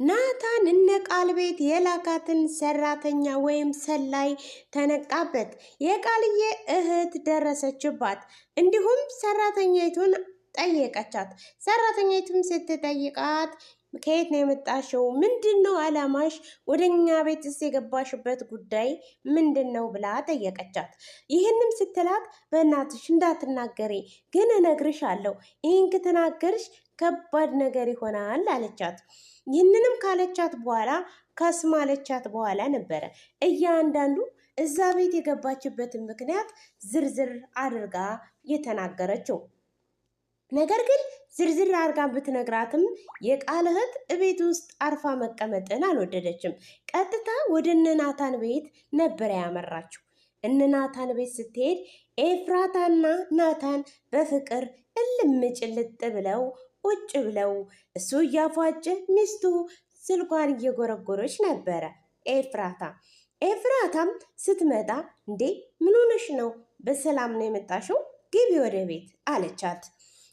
ናታን እነ ቃል ቤት የላካትን ሰራተኛ ወይም ሰላይ ተነቃበት። የቃልዬ እህት ደረሰችባት። እንዲሁም ሰራተኛይቱን ጠየቀቻት። ሰራተኛይቱም ስትጠይቃት ከየት ነው የመጣሽው? ምንድነው አላማሽ? ወደኛ ቤትስ የገባሽበት ጉዳይ ምንድነው ብላ ጠየቀቻት። ይህንም ስትላት በእናትሽ እንዳትናገሪ ግን እነግርሻለሁ፣ ይህን ከተናገርሽ ከባድ ነገር ይሆናል አለቻት። ይህንንም ካለቻት በኋላ ካስማለቻት በኋላ ነበረ እያንዳንዱ እዛ ቤት የገባችበትን ምክንያት ዝርዝር አድርጋ የተናገረችው። ነገር ግን ዝርዝር አድርጋ ብትነግራትም የቃል እህት እቤት ውስጥ አርፋ መቀመጥን አልወደደችም። ቀጥታ ወደ እነ ናታን ቤት ነበረ ያመራችው። እነ ናታን ቤት ስትሄድ ኤፍራታና ናታን በፍቅር እልምጭልጥ ብለው ቁጭ ብለው እሱ እያፏጨ ሚስቱ ስልኳን እየጎረጎረች ነበረ። ኤፍራታም ስትመጣ እንዴ ምን ሆነሽ ነው? በሰላም ነው የመጣሽው? ግቢ ወደ ቤት አለቻት።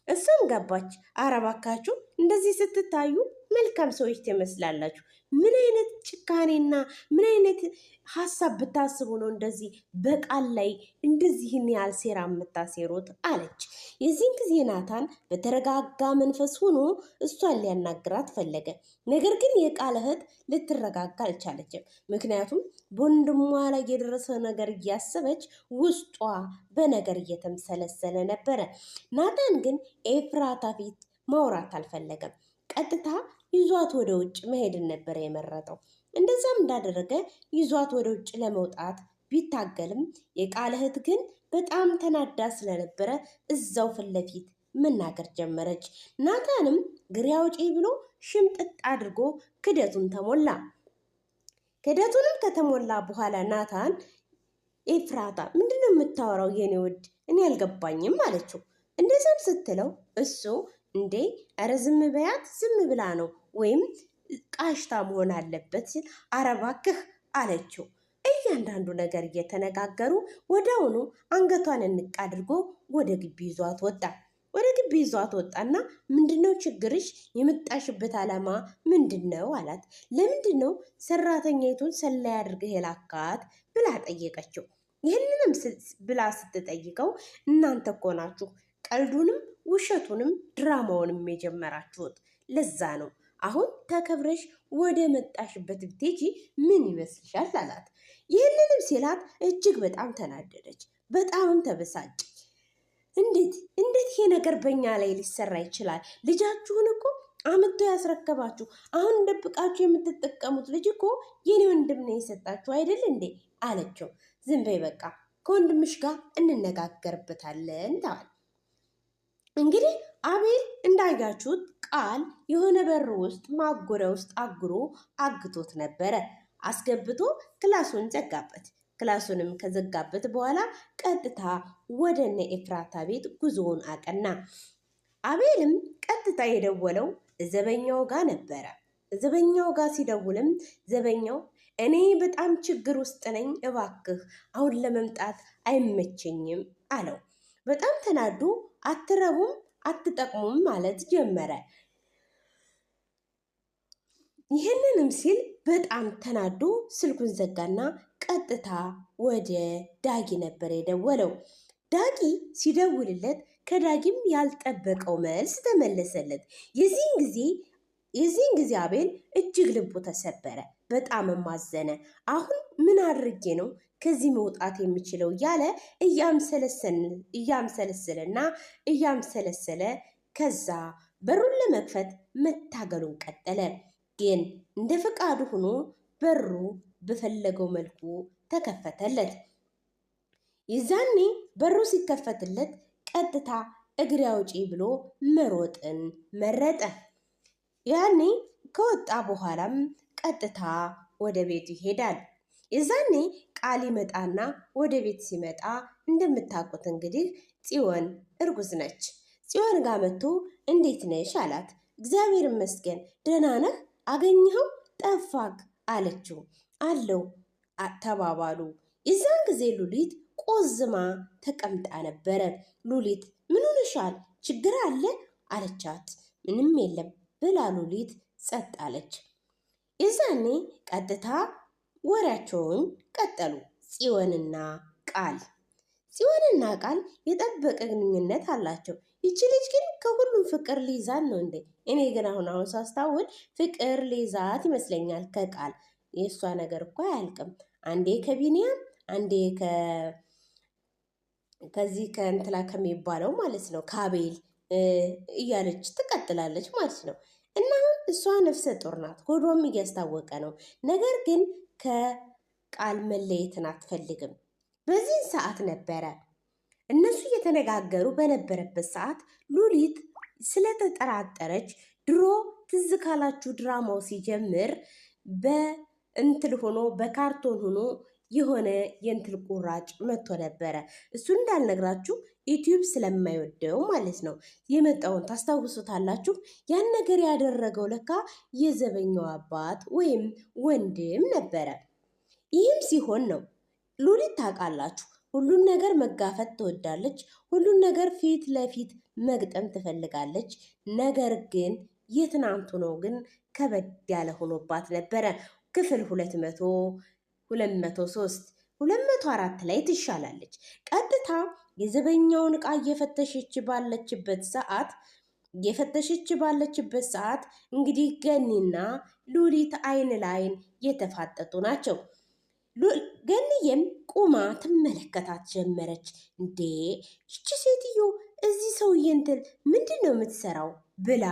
እሱም ገባች። ኧረ እባካችሁ እንደዚህ ስትታዩ መልካም ሰዎች ትመስላላችሁ። ምን አይነት ጭካኔና ምን አይነት ሀሳብ ብታስቡ ነው እንደዚህ በቃል ላይ እንደዚህን ያህል ሴራ የምታሴሩት? አለች። የዚህን ጊዜ ናታን በተረጋጋ መንፈስ ሆኖ እሷን ሊያናግራት ፈለገ። ነገር ግን የቃል እህት ልትረጋጋ አልቻለችም። ምክንያቱም በወንድሟ ላይ የደረሰ ነገር እያሰበች ውስጧ በነገር እየተምሰለሰለ ነበረ። ናታን ግን ኤፍራታ ፊት ማውራት አልፈለገም። ቀጥታ ይዟት ወደ ውጭ መሄድን ነበረ የመረጠው። እንደዛም እንዳደረገ ይዟት ወደ ውጭ ለመውጣት ቢታገልም የቃል እህት ግን በጣም ተናዳ ስለነበረ እዛው ፊት ለፊት መናገር ጀመረች። ናታንም ግሬ አውጪ ብሎ ሽምጥጥ አድርጎ ክደቱን ተሞላ። ክደቱንም ከተሞላ በኋላ ናታን ኤፍራታ ምንድነው የምታወራው የኔ ውድ? እኔ አልገባኝም አለችው። እንደዛም ስትለው እሱ እንዴ ኧረ ዝም በያት፣ ዝም ብላ ነው ወይም ቃሽታ መሆን አለበት ሲል ኧረ እባክህ አለችው። እያንዳንዱ ነገር እየተነጋገሩ ወዲያውኑ አንገቷን እንቅ አድርጎ ወደ ግቢ ይዟት ወጣ። ወደ ግቢ ይዟት ወጣና ምንድነው ችግርሽ? የመጣሽበት ዓላማ ምንድነው አላት። ለምንድነው ሰራተኛይቱን ሰላይ አድርገህ የላካት ብላ ጠየቀችው። ይህንንም ብላ ስትጠይቀው እናንተ እኮ ናችሁ ቀልዱንም ውሸቱንም ድራማውንም የጀመራችሁት፣ ለዛ ነው አሁን ተከብረሽ ወደ መጣሽበት ብትሄጂ ምን ይመስልሻል አላት። ይህንንም ሲላት እጅግ በጣም ተናደደች፣ በጣምም ተበሳጨች። እንዴት ይሄ ነገር በእኛ ላይ ሊሰራ ይችላል? ልጃችሁን እኮ አምጥቶ ያስረከባችሁ፣ አሁን ደብቃችሁ የምትጠቀሙት ልጅ እኮ የኔ ወንድም ነው የሰጣችሁ አይደል እንዴ አለችው። ዝም በይ በቃ ከወንድምሽ ጋር እንነጋገርበታለን ተባለ። እንግዲህ አቤል እንዳያችሁት ቃል የሆነ በር ውስጥ ማጎሪያ ውስጥ አግቶት ነበረ። አስገብቶ ክላሱን ዘጋበት። ክላሱንም ከዘጋበት በኋላ ቀጥታ ወደ እነ ኤፍራታ ቤት ጉዞውን አቀና። አቤልም ቀጥታ የደወለው ዘበኛው ጋር ነበረ። ዘበኛው ጋር ሲደውልም ዘበኛው እኔ በጣም ችግር ውስጥ ነኝ፣ እባክህ አሁን ለመምጣት አይመቸኝም አለው። በጣም ተናዶ አትረቡም አትጠቅሙም ማለት ጀመረ። ይህንንም ሲል በጣም ተናዶ ስልኩን ዘጋና ቀጥታ ወደ ዳጊ ነበር የደወለው። ዳጊ ሲደውልለት ከዳጊም ያልጠበቀው መልስ ተመለሰለት። የዚህን ጊዜ አቤል እጅግ ልቡ ተሰበረ፣ በጣም ማዘነ። አሁን ምን አድርጌ ነው ከዚህ መውጣት የሚችለው እያለ እያምሰለሰለና እያምሰለሰለ ከዛ በሩን ለመክፈት መታገሉን ቀጠለ። ግን እንደ ፈቃዱ ሆኖ በሩ በፈለገው መልኩ ተከፈተለት። ይዛኔ በሩ ሲከፈትለት ቀጥታ እግሬ አውጪ ብሎ መሮጥን መረጠ። ያኔ ከወጣ በኋላም ቀጥታ ወደ ቤቱ ይሄዳል። የዛኔ ቃል ይመጣና ወደ ቤት ሲመጣ እንደምታውቁት እንግዲህ ጽዮን እርጉዝ ነች። ጽዮን ጋር መጥቶ እንዴት ነሽ አላት። እግዚአብሔር ይመስገን ደህና ነህ? አገኘኸው? ጠፋክ አለችው። አለው ተባባሉ። የዛን ጊዜ ሉሊት ቆዝማ ተቀምጣ ነበረ። ሉሊት ምን ሆነሻል? ችግር አለ አለቻት። ምንም የለም ብላ ሉሊት ጸጥ አለች። የዛኔ ቀጥታ ወሬያቸውን ቀጠሉ። ጽዮንና ቃል የጠበቀ ግንኙነት አላቸው። ይቺ ልጅ ግን ከሁሉም ፍቅር ሊይዛት ነው እንዴ? እኔ ግን አሁን ሳስታውል ፍቅር ሊይዛት ይመስለኛል ከቃል። የእሷ ነገር እኮ አያልቅም። አንዴ ከቢኒያም አንዴ ከዚህ ከእንትላ ከሚባለው ማለት ነው ከአቤል እያለች ትቀጥላለች ማለት ነው። እና እሷ ነፍሰ ጡር ናት፣ ሆዷም እያስታወቀ ነው። ነገር ግን ከቃል መለየትን አትፈልግም። በዚህ ሰዓት ነበረ እነሱ እየተነጋገሩ በነበረበት ሰዓት ሉሊት ስለተጠራጠረች ድሮ ትዝ ካላችሁ ድራማው ሲጀምር በእንትል ሆኖ በካርቶን ሆኖ የሆነ የእንትል ቁራጭ መጥቶ ነበረ። እሱ እንዳልነግራችሁ ዩቲዩብ ስለማይወደው ማለት ነው የመጣውን ታስታውሱታላችሁ። ያን ነገር ያደረገው ለካ የዘበኛው አባት ወይም ወንድም ነበረ። ይህም ሲሆን ነው ሉሊት ታውቃላችሁ፣ ሁሉን ነገር መጋፈጥ ትወዳለች። ሁሉን ነገር ፊት ለፊት መግጠም ትፈልጋለች። ነገር ግን የትናንቱ ነው ግን ከበድ ያለ ሆኖባት ነበረ። ክፍል 203 204 ላይ ትሻላለች። ቀጥታ የዘበኛውን ዕቃ እየፈተሸች ባለችበት እንግዲህ ገኒና ሉሊት አይን ላይን የተፋጠጡ ናቸው። ገኒዬም ቁማ ትመለከታት ጀመረች። እንዴ ይቺ ሴትዮ እዚህ ሰውዬ እንትን ምንድን ነው የምትሰራው ብላ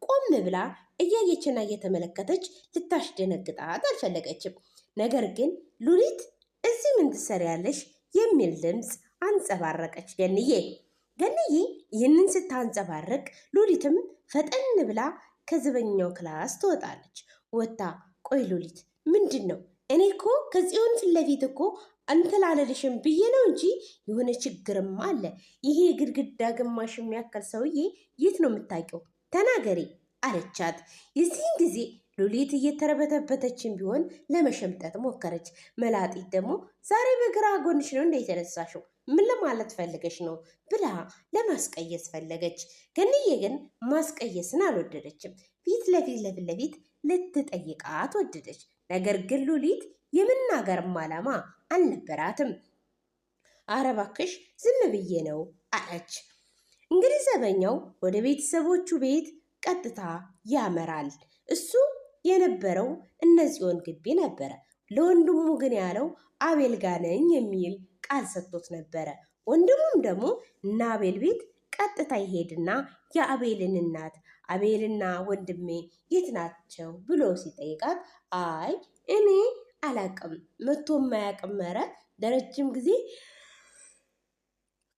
ቆም ብላ እያየችና እየተመለከተች ልታስደነግጣት አልፈለገችም። ነገር ግን ሉሊት እዚህ ምን ትሰሪያለሽ የሚል ድምፅ አንጸባረቀች። ገንዬ ይህንን ስታንጸባርቅ ሉሊትም ፈጠን ብላ ከዘበኛው ክላስ ትወጣለች። ወጣ ቆይ ሉሊት ምንድን ነው? እኔ እኮ ከጽዮን ፊት ለፊት እኮ እንትን አልልሽም ብዬ ነው እንጂ የሆነ ችግርም አለ። ይሄ ግድግዳ ግማሽ የሚያክል ሰውዬ የት ነው የምታውቂው? ተናገሪ አለቻት። የዚህን ጊዜ ሉሊት እየተረበተበተችን ቢሆን ለመሸምጠት ሞከረች። መላጢት ደግሞ ዛሬ በግራ ጎንሽ ነው እንደ የተነሳሽው ምን ለማለት ፈልገሽ ነው ብላ ለማስቀየስ ፈለገች። ገንዬ ግን ማስቀየስን አልወደደችም። ፊት ለፊት ልትጠይቃት ወደደች። ነገር ግን ሉሊት የመናገርም ዓላማ አልነበራትም። ኧረ እባክሽ ዝም ብዬ ነው አለች። እንግዲህ ዘበኛው ወደ ቤተሰቦቹ ቤት ቀጥታ ያመራል። እሱ የነበረው እነ ጽዮን ግቢ ነበረ። ለወንድሙ ግን ያለው አቤል ጋ ነኝ የሚል ቃል ሰጥቶት ነበረ። ወንድሙም ደግሞ እና አቤል ቤት ቀጥታ ይሄድና የአቤልን እናት አቤልና ወንድሜ የት ናቸው ብሎ ሲጠይቃት አይ እኔ አላቅም መቶ ማያቅም ኧረ ለረጅም ጊዜ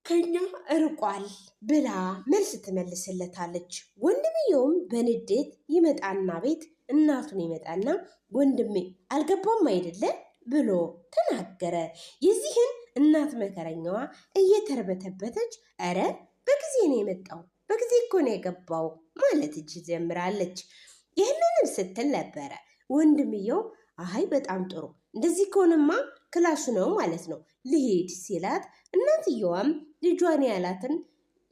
ከኛ እርቋል ብላ መልስ ትመልስለታለች። ወንድምየውም በንዴት ይመጣና ቤት እናቱን ይመጣና ወንድሜ አልገባም አይደለ ብሎ ተናገረ። የዚህን እናት መከረኛዋ እየተርበተበተች ኧረ በጊዜ ነው የመጣው በጊዜ እኮ ነው የገባው ማለት እጅ ጀምራለች። ይህንንም ስትል ነበረ ወንድምየው አይ በጣም ጥሩ እንደዚህ ከሆነማ ክላሱ ነው ማለት ነው ልሄድ ሲላት፣ እናትየዋም ልጇን ያላትን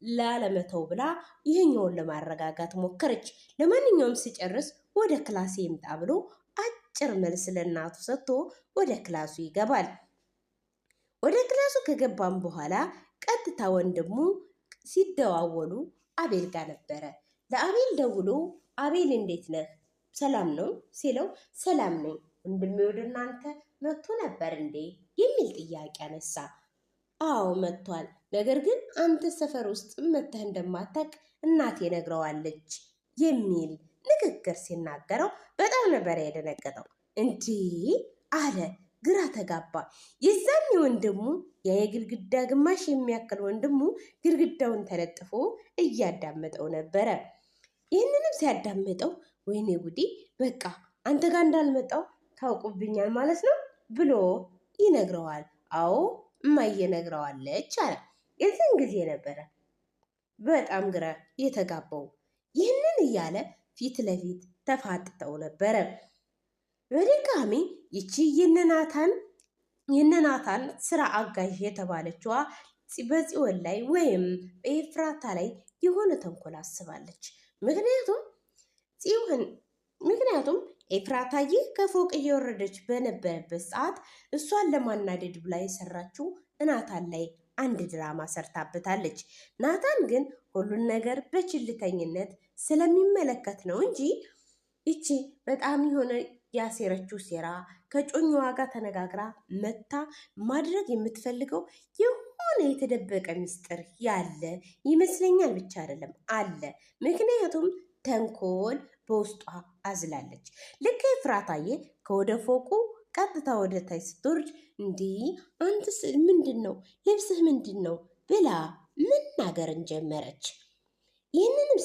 ላለመተው ብላ ይህኛውን ለማረጋጋት ሞከረች። ለማንኛውም ሲጨርስ ወደ ክላስ ይምጣ ብሎ አጭር መልስ ለእናቱ ሰጥቶ ወደ ክላሱ ይገባል። ወደ ክላሱ ከገባም በኋላ ቀጥታ ወንድሙ ሲደዋወሉ አቤል ጋር ነበረ። ለአቤል ደውሎ አቤል እንዴት ነህ ሰላም ነው ሲለው ሰላም ነኝ ወንድሜ ወደ እናንተ መጥቶ ነበር እንዴ የሚል ጥያቄ አነሳ። አዎ መጥቷል፣ ነገር ግን አንተ ሰፈር ውስጥ መተህ እንደማታውቅ እናቴ ነግረዋለች የሚል ንግግር ሲናገረው በጣም ነበር የደነገጠው። እንዲህ አለ፣ ግራ ተጋባ። የዛኔ ወንድሙ የግድግዳ ግማሽ የሚያክል ወንድሙ ግድግዳውን ተለጥፎ እያዳመጠው ነበረ። ይህንንም ሲያዳምጠው ወይኔ ጉዴ በቃ አንተ ጋር እንዳልመጣው ታውቁብኛል ማለት ነው ብሎ ይነግረዋል። አዎ እማዬ ነግረዋለች አለ። የዚህን ጊዜ ነበረ በጣም ግራ የተጋባው። ይህንን እያለ ፊት ለፊት ተፋጥጠው ነበረ። በድጋሚ ይቺ የነናታን ስራ አጋዥ የተባለችዋ በጽዮን ላይ ወይም በኤፍራታ ላይ የሆነ ተንኮል አስባለች። ምክንያቱም ኤፍራታዬ ከፎቅ እየወረደች በነበረበት ሰዓት እሷን ለማናደድ ብላ የሰራችው ናታን ላይ አንድ ድራማ ሰርታበታለች። ናታን ግን ሁሉን ነገር በችልተኝነት ስለሚመለከት ነው እንጂ ይቺ በጣም የሆነ ያሴረችው ሴራ ከጮኛዋ ጋር ተነጋግራ መታ ማድረግ የምትፈልገው የሆነ የተደበቀ ሚስጥር ያለ ይመስለኛል። ብቻ አይደለም አለ። ምክንያቱም ተንኮል በውስጧ አዝላለች። ልክ ኤፍራታዬ ከወደ ፎቁ ቀጥታ ወደ ታች ስትወርድ እንዲህ አንተስ ምንድን ነው ልብስህ ምንድን ነው ብላ መናገርን ጀመረች። ይህንንም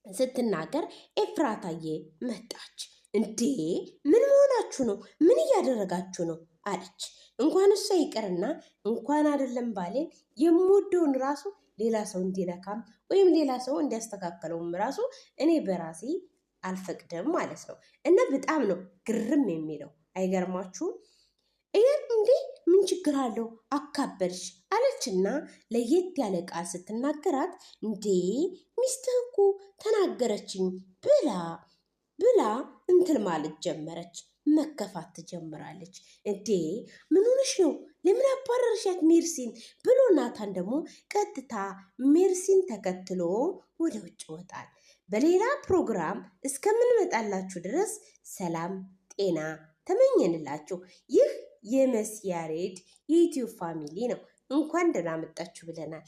ስትናገር ኤፍራታዬ መጣች። እንዴ ምን መሆናችሁ ነው? ምን እያደረጋችሁ ነው አለች። እንኳን እሷ ይቅርና እንኳን አይደለም ባሌን የምወደውን ራሱ ሌላ ሰው እንዲነካም ወይም ሌላ ሰው እንዲያስተካከለውም ራሱ እኔ በራሴ አልፈቅድም ማለት ነው። እና በጣም ነው ግርም የሚለው። አይገርማችሁም? እንዴ ምን ችግር አለው አካበድሽ አለችና ለየት ያለ ቃል ስትናገራት እንዴ ሚስትህ እኮ ተናገረችኝ ብላ እንትን ማለት ጀመረች። መከፋት ትጀምራለች። እንዴ ምን ሆነሽ ነው? ለምን አባረርሻት ሜርሲን ብሎ ናታን ደግሞ ቀጥታ ሜርሲን ተከትሎ ወደ ውጭ ይወጣል። በሌላ ፕሮግራም እስከምንመጣላችሁ ድረስ ሰላም ጤና ተመኘንላችሁ። ይህ የመሲ ያሬድ የዩቲዩብ ፋሚሊ ነው። እንኳን ደህና መጣችሁ ብለናል።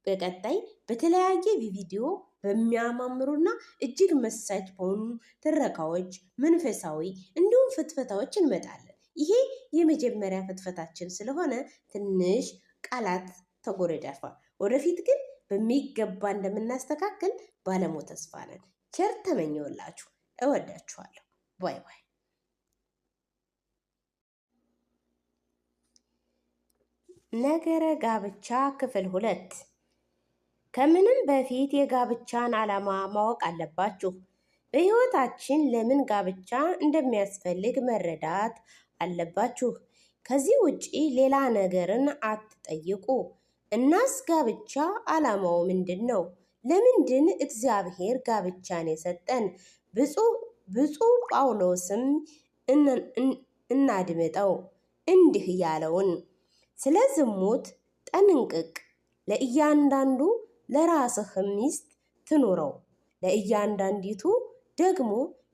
በቀጣይ በተለያየ ቪዲዮ በሚያማምሩና እጅግ መሳጭ በሆኑ ትረካዎች፣ መንፈሳዊ እንዲሁም ፍትፈታዎች እንመጣለን። ይሄ የመጀመሪያ ፍትፈታችን ስለሆነ ትንሽ ቃላት ተጎረዳፋል። ወደፊት ግን በሚገባ እንደምናስተካክል ባለሙሉ ተስፋ ነን። ቸር ተመኘውላችሁ። እወዳችኋለሁ። ባይ ባይ። ነገረ ጋብቻ ክፍል 2። ከምንም በፊት የጋብቻን ዓላማ ማወቅ አለባችሁ። በሕይወታችን ለምን ጋብቻ እንደሚያስፈልግ መረዳት አለባችሁ። ከዚህ ውጪ ሌላ ነገርን አትጠይቁ። እናስ ጋብቻ ዓላማው ምንድን ነው? ለምንድን እግዚአብሔር ጋብቻን የሰጠን? ብፁዕ ጳውሎስም እናድምጠው እንዲህ ያለውን ስለ ዝሙት ጠንቅቅ፣ ለእያንዳንዱ ለራስህ ሚስት ትኑረው፣ ለእያንዳንዲቱ ደግሞ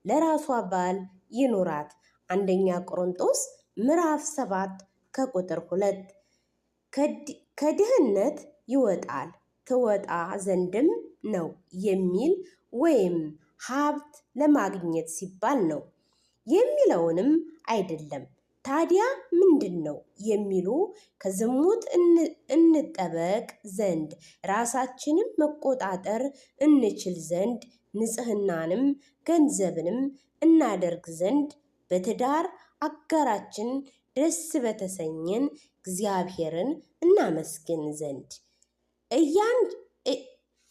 ለራሷ ባል ይኑራት። አንደኛ ቆሮንጦስ ምዕራፍ 7 ከቁጥር 2። ከድህነት ይወጣል ትወጣ ዘንድም ነው የሚል ወይም ሀብት ለማግኘት ሲባል ነው የሚለውንም አይደለም። ታዲያ ምንድን ነው የሚሉ ከዝሙት እንጠበቅ ዘንድ ራሳችንን መቆጣጠር እንችል ዘንድ ንጽህናንም ገንዘብንም እናደርግ ዘንድ በትዳር አጋራችን ደስ በተሰኘን እግዚአብሔርን እናመስግን ዘንድ።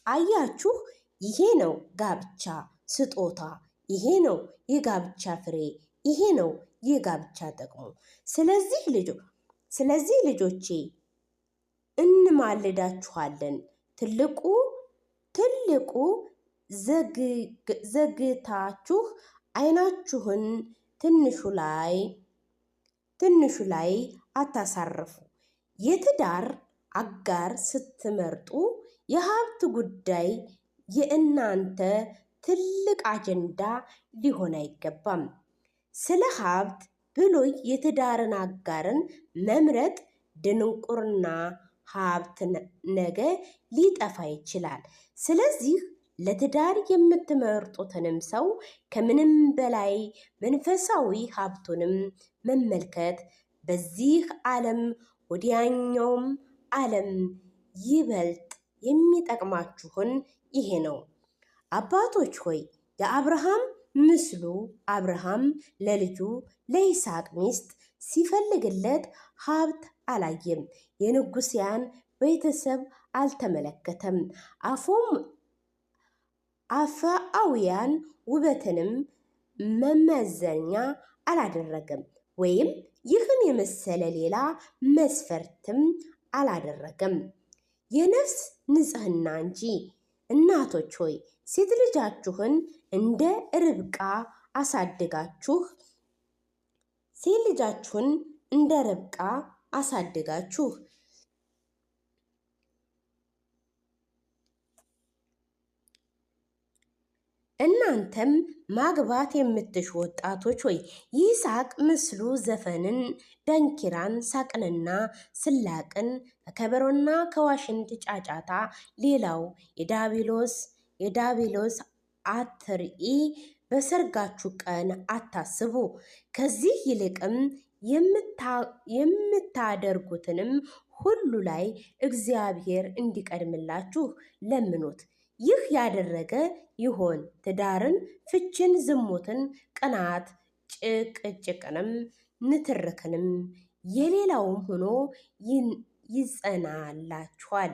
አያችሁ፣ ይሄ ነው ጋብቻ ስጦታ፣ ይሄ ነው የጋብቻ ፍሬ፣ ይሄ ነው የጋብቻ ጥቅሙ። ስለዚህ ልጆቼ እንማልዳችኋለን። ትልቁ ዘግታችሁ ዓይናችሁን ትንሹ ላይ አታሳርፉ። የትዳር አጋር ስትመርጡ የሀብት ጉዳይ የእናንተ ትልቅ አጀንዳ ሊሆን አይገባም። ስለ ሀብት ብሎ የትዳርን አጋርን መምረጥ ድንቁርና፣ ሀብት ነገ ሊጠፋ ይችላል። ስለዚህ ለትዳር የምትመርጡትንም ሰው ከምንም በላይ መንፈሳዊ ሀብቱንም መመልከት፣ በዚህ ዓለም ወዲያኛውም ዓለም ይበልጥ የሚጠቅማችሁን ይሄ ነው። አባቶች ሆይ የአብርሃም ምስሉ አብርሃም ለልጁ ለይስሐቅ ሚስት ሲፈልግለት ሀብት አላየም፣ የንጉሥያን ቤተሰብ አልተመለከተም፣ አፍአውያን ውበትንም መመዘኛ አላደረገም፣ ወይም ይህን የመሰለ ሌላ መስፈርትም አላደረገም፣ የነፍስ ንጽሕና እንጂ። እናቶች ሆይ ሴት ልጃችሁን እንደ ርብቃ አሳድጋችሁ ሴት ልጃችሁን እንደ ርብቃ አሳድጋችሁ እናንተም ማግባት የምትሹ ወጣቶች ሆይ ይስሐቅ ምስሉ ዘፈንን፣ ዳንኪራን፣ ሳቅንና ስላቅን ከከበሮና ከዋሽንት ጫጫታ ሌላው የዳቢሎስ አትርኢ በሰርጋችሁ ቀን አታስቡ። ከዚህ ይልቅም የምታደርጉትንም ሁሉ ላይ እግዚአብሔር እንዲቀድምላችሁ ለምኑት። ይህ ያደረገ ይሆን ትዳርን፣ ፍችን፣ ዝሙትን፣ ቅናት፣ ጭቅጭቅንም፣ ንትርክንም የሌላውም ሆኖ ይጸናላችኋል።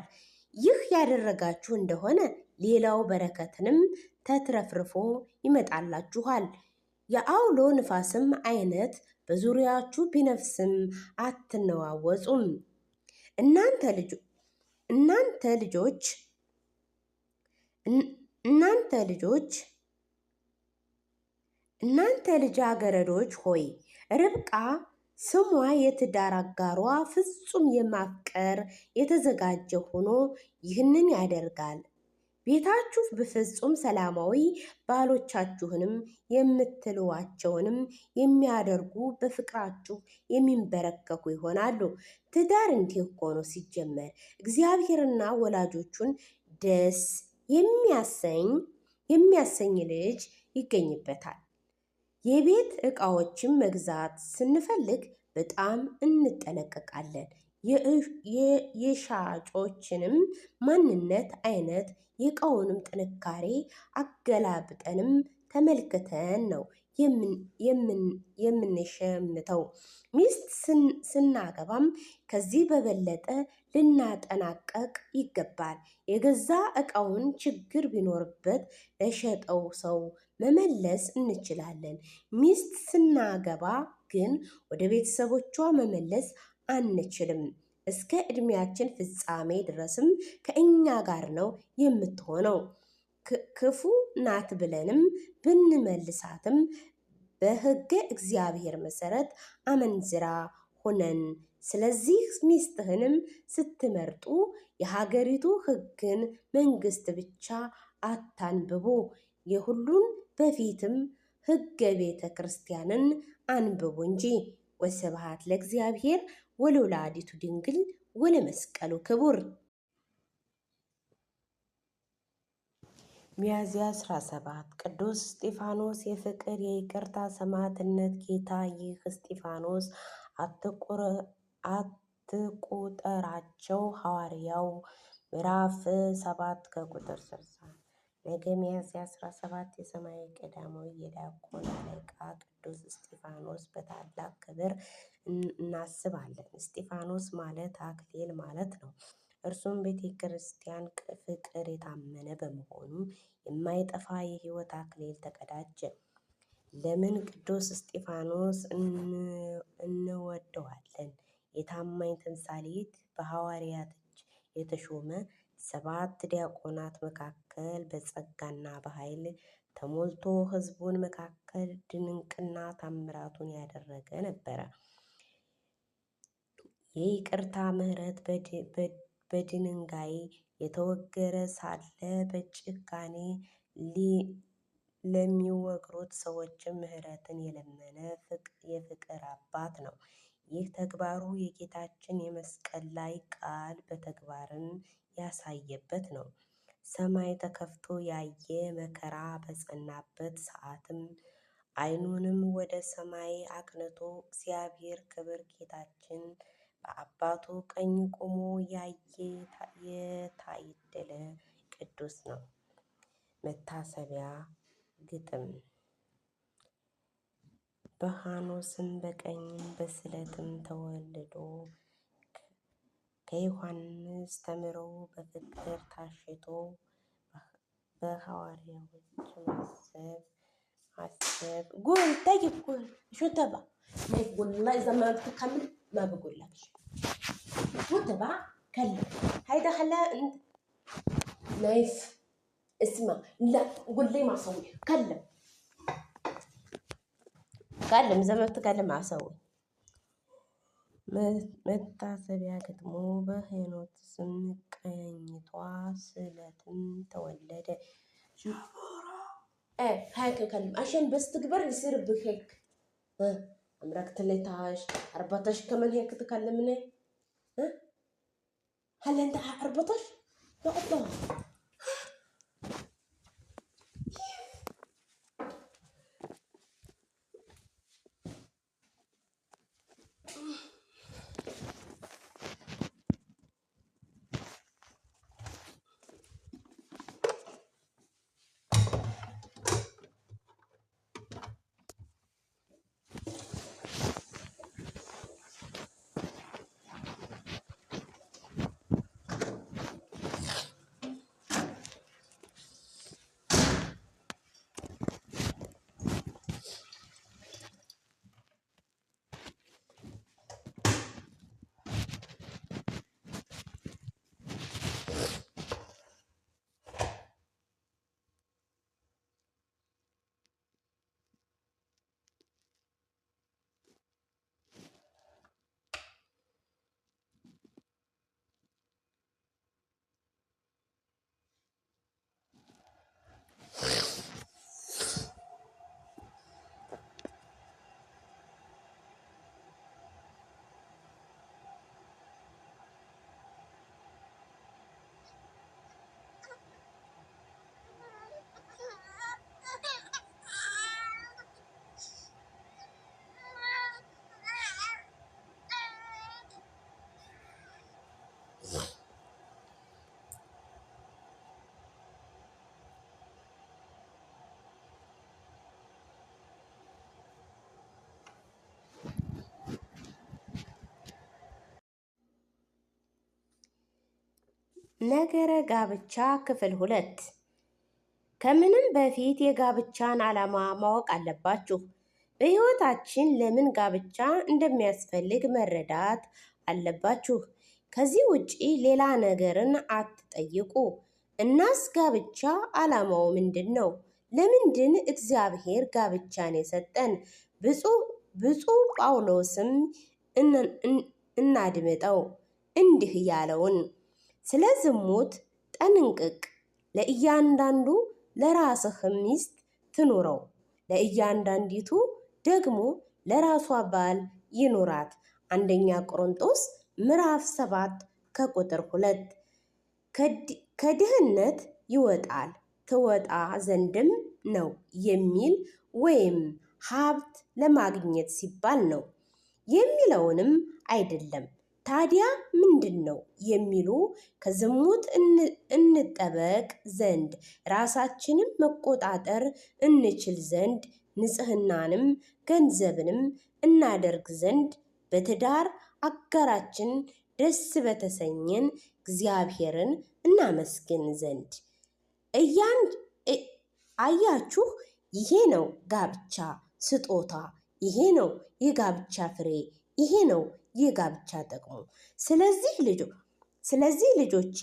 ይህ ያደረጋችሁ እንደሆነ ሌላው በረከትንም ተትረፍርፎ ይመጣላችኋል። የአውሎ ንፋስም አይነት በዙሪያችሁ ቢነፍስም አትነዋወጹም። እናንተ ልጃገረዶች ሆይ ርብቃ ስሟ የትዳር አጋሯ ፍጹም የማፍቀር የተዘጋጀ ሆኖ ይህንን ያደርጋል። ቤታችሁ በፍጹም ሰላማዊ ባሎቻችሁንም የምትሏቸውንም የሚያደርጉ በፍቅራችሁ የሚንበረከኩ ይሆናሉ። ትዳር እንዲህ እኮ ነው ሲጀመር፣ እግዚአብሔርና ወላጆቹን ደስ የሚያሰኝ ልጅ ይገኝበታል። የቤት ዕቃዎችን መግዛት ስንፈልግ በጣም እንጠነቀቃለን። የሻጮችንም ማንነት፣ አይነት፣ የዕቃውንም ጥንካሬ አገላብጠንም ተመልክተን ነው የምንሸምተው። ሚስት ስናገባም ከዚህ በበለጠ ልናጠናቀቅ ይገባል። የገዛ ዕቃውን ችግር ቢኖርበት ለሸጠው ሰው መመለስ እንችላለን። ሚስት ስናገባ ግን ወደ ቤተሰቦቿ መመለስ አንችልም። እስከ ዕድሜያችን ፍጻሜ ድረስም ከእኛ ጋር ነው የምትሆነው። ክፉ ናት ብለንም ብንመልሳትም በሕገ እግዚአብሔር መሰረት አመንዝራ ሆነን። ስለዚህ ሚስትህንም ስትመርጡ የሀገሪቱ ሕግን መንግስት ብቻ አታንብቡ፣ የሁሉን በፊትም ሕገ ቤተ ክርስቲያንን አንብቡ እንጂ። ወስብሐት ለእግዚአብሔር ወለወላዲቱ ድንግል ወለመስቀሉ ክቡር። ሚያዝያ 17 ቅዱስ እስጢፋኖስ የፍቅር የይቅርታ ሰማዕትነት ጌታ ይህ እስጢፋኖስ አትቁጠራቸው ሐዋርያው ምዕራፍ 7 ከቁጥር 60። ነገ ሚያዝያ 17 የሰማይ ቀዳማዊ የዲያቆን አለቃ ቅዱስ እስጢፋኖስ በታላቅ ክብር እናስባለን። እስጢፋኖስ ማለት አክሊል ማለት ነው። እርሱም ቤተ ክርስቲያን ፍቅር የታመነ በመሆኑ የማይጠፋ የሕይወት አክሊል ተቀዳጀ። ለምን ቅዱስ እስጢፋኖስ እንወደዋለን? የታማኝ ተምሳሌት በሐዋርያት እጅ የተሾመ 7 ዲያቆናት መካከል በጸጋና በኃይል ተሞልቶ ሕዝቡን መካከል ድንቅና ታምራቱን ያደረገ ነበረ። የይቅርታ ምሕረት በድንጋይ የተወገረ ሳለ በጭካኔ ለሚወግሩት ሰዎችም ምሕረትን የለመነ የፍቅር አባት ነው። ይህ ተግባሩ የጌታችን የመስቀል ላይ ቃል በተግባርን ያሳየበት ነው። ሰማይ ተከፍቶ ያየ መከራ በጸናበት ሰዓትም ዓይኑንም ወደ ሰማይ አቅንቶ እግዚአብሔር ክብር ጌታችን በአባቱ ቀኝ ቆሞ ያየ የታደለ ቅዱስ ነው። መታሰቢያ ግጥም በሐኖስም በቀኝም በስለትም ተወልዶ ከዮሐንስ ተምሮ በፍቅር ታሽቶ በሐዋርያዎች ማሰብ قول طيب قول شو تبع ما تقول والله إذا ما بتكمل ما بقول لك شو تبع كلم هيدا خلاها انت نايف اسمع لا قول لي ما صوي كلم تكلم زي ما بتكلم مع سوي መታሰቢያ ገጥሞ በሄኖት ስም ቀኝቷ ስለትም ተወለደ። هيك كلم عشان بس تكبر يصير بك هيك. عمرك 13 14 كمان هيك تكلمني. هل انت 14 يا الله. ነገረ ጋብቻ ክፍል 2። ከምንም በፊት የጋብቻን ዓላማ ማወቅ አለባችሁ። በሕይወታችን ለምን ጋብቻ እንደሚያስፈልግ መረዳት አለባችሁ። ከዚህ ውጪ ሌላ ነገርን አትጠይቁ። እናስ ጋብቻ ዓላማው ምንድን ነው? ለምንድን እግዚአብሔር ጋብቻን የሰጠን? ብፁዕ ጳውሎስም እናድምጠው እንዲህ ያለውን ስለ ዝሙት ጠንቅቅ፣ ለእያንዳንዱ ለራስህ ሚስት ትኑረው፣ ለእያንዳንዲቱ ደግሞ ለራሷ ባል ይኑራት። አንደኛ ቆሮንጦስ ምዕራፍ 7 ከቁጥር 2። ከድህነት ይወጣል ትወጣ ዘንድም ነው የሚል ወይም ሀብት ለማግኘት ሲባል ነው የሚለውንም አይደለም። ታዲያ ምንድን ነው የሚሉ ከዝሙት እንጠበቅ ዘንድ ራሳችንን መቆጣጠር እንችል ዘንድ ንጽህናንም ገንዘብንም እናደርግ ዘንድ በትዳር አጋራችን ደስ በተሰኘን እግዚአብሔርን እናመስግን ዘንድ። አያችሁ፣ ይሄ ነው ጋብቻ ስጦታ፣ ይሄ ነው የጋብቻ ፍሬ፣ ይሄ ነው የጋብቻ ጥቅሙ። ስለዚህ ልጆቼ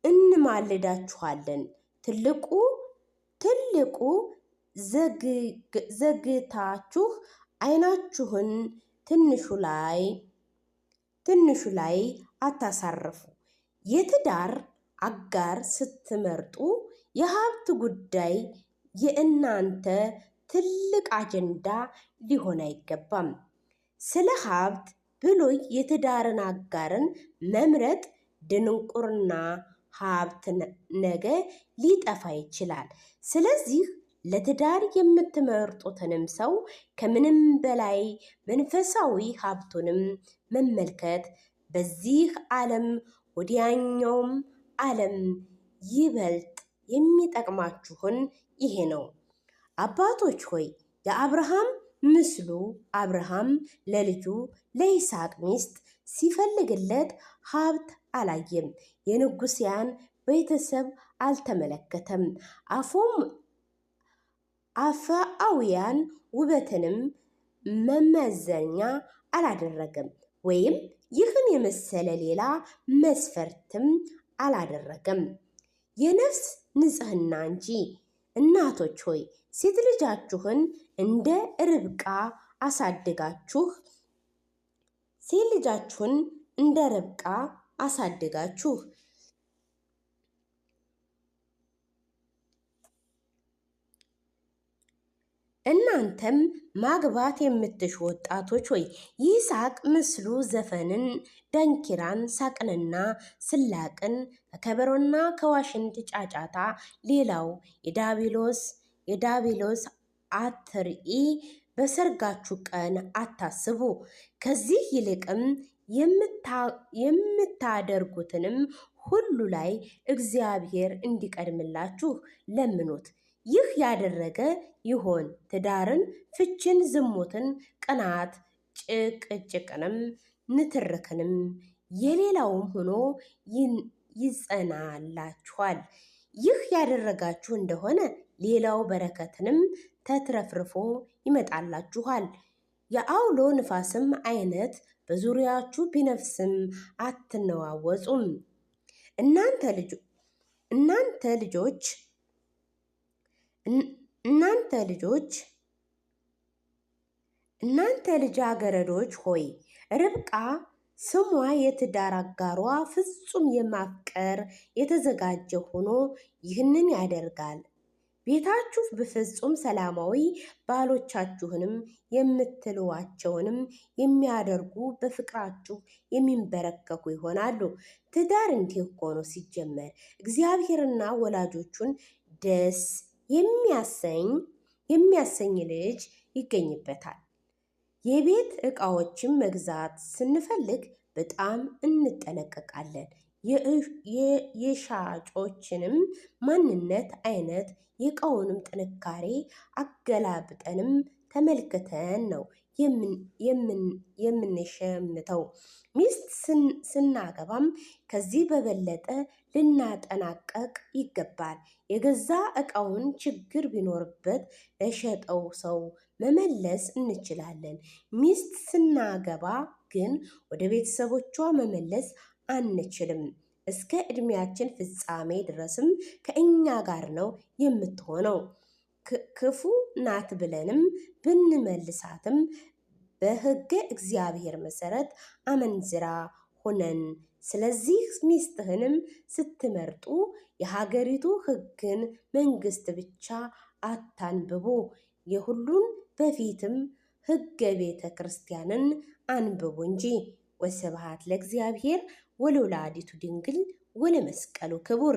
እንማልዳችኋለን። ትልቁ ዘግታችሁ ዓይናችሁን ትንሹ ላይ አታሳርፉ። የትዳር አጋር ስትመርጡ የሀብት ጉዳይ የእናንተ ትልቅ አጀንዳ ሊሆን አይገባም። ስለ ሀብት ብሎ የትዳርን አጋርን መምረጥ ድንቁርና፣ ሀብት ነገ ሊጠፋ ይችላል። ስለዚህ ለትዳር የምትመርጡትንም ሰው ከምንም በላይ መንፈሳዊ ሀብቱንም መመልከት፣ በዚህ ዓለም ወዲያኛውም ዓለም ይበልጥ የሚጠቅማችሁን ይሄ ነው። አባቶች ሆይ የአብርሃም ምስሉ አብርሃም ለልጁ ለይስሐቅ ሚስት ሲፈልግለት ሀብት አላየም፣ የንጉሥያን ቤተሰብ አልተመለከተም፣ አፍአውያን ውበትንም መመዘኛ አላደረገም፣ ወይም ይህን የመሰለ ሌላ መስፈርትም አላደረገም፣ የነፍስ ንጽሕና እንጂ። እናቶች ሆይ ሴት ልጃችሁን እንደ ርብቃ አሳድጋችሁ እናንተም ማግባት የምትሹ ወጣቶች ሆይ ይስሐቅ ምስሉ ዘፈንን፣ ዳንኪራን፣ ሳቅንና ስላቅን ከከበሮና ከዋሽንት ጫጫታ ሌላው የዳቢሎስ አትርኢ በሰርጋችሁ ቀን አታስቡ። ከዚህ ይልቅም የምታደርጉትንም ሁሉ ላይ እግዚአብሔር እንዲቀድምላችሁ ለምኑት። ይህ ያደረገ ይሆን ትዳርን፣ ፍችን፣ ዝሙትን፣ ቅናት፣ ጭቅጭቅንም፣ ንትርክንም የሌላውም ሆኖ ይጸናላችኋል። ይህ ያደረጋችሁ እንደሆነ ሌላው በረከትንም ተትረፍርፎ ይመጣላችኋል። የአውሎ ንፋስም አይነት በዙሪያችሁ ቢነፍስም አትነዋወጹም። እናንተ ልጃገረዶች ሆይ ርብቃ ስሟ የትዳር አጋሯ ፍጹም የማፍቀር የተዘጋጀ ሆኖ ይህንን ያደርጋል። ቤታችሁ በፍጹም ሰላማዊ ባሎቻችሁንም የምትሏቸውንም የሚያደርጉ በፍቅራችሁ የሚንበረከኩ ይሆናሉ። ትዳር እንዲህ እኮ ነው ሲጀመር እግዚአብሔርና ወላጆቹን ደስ የሚያሰኝ ልጅ ይገኝበታል። የቤት ዕቃዎችን መግዛት ስንፈልግ በጣም እንጠነቀቃለን። የሻጮችንም ማንነት፣ አይነት፣ የዕቃውንም ጥንካሬ አገላብጠንም ተመልክተን ነው የምንሸምተው። ሚስት ስናገባም ከዚህ በበለጠ ልናጠናቀቅ ይገባል። የገዛ ዕቃውን ችግር ቢኖርበት ለሸጠው ሰው መመለስ እንችላለን። ሚስት ስናገባ ግን ወደ ቤተሰቦቿ መመለስ አንችልም። እስከ ዕድሜያችን ፍጻሜ ድረስም ከእኛ ጋር ነው የምትሆነው። ክፉ ናት ብለንም ብንመልሳትም በሕገ እግዚአብሔር መሰረት አመንዝራ ሆነን። ስለዚህ ሚስትህንም ስትመርጡ የሀገሪቱ ሕግን መንግስት ብቻ አታንብቡ፣ የሁሉን በፊትም ሕገ ቤተ ክርስቲያንን አንብቡ እንጂ። ወስብሐት ለእግዚአብሔር ወለወላዲቱ ድንግል ወለመስቀሉ ክቡር።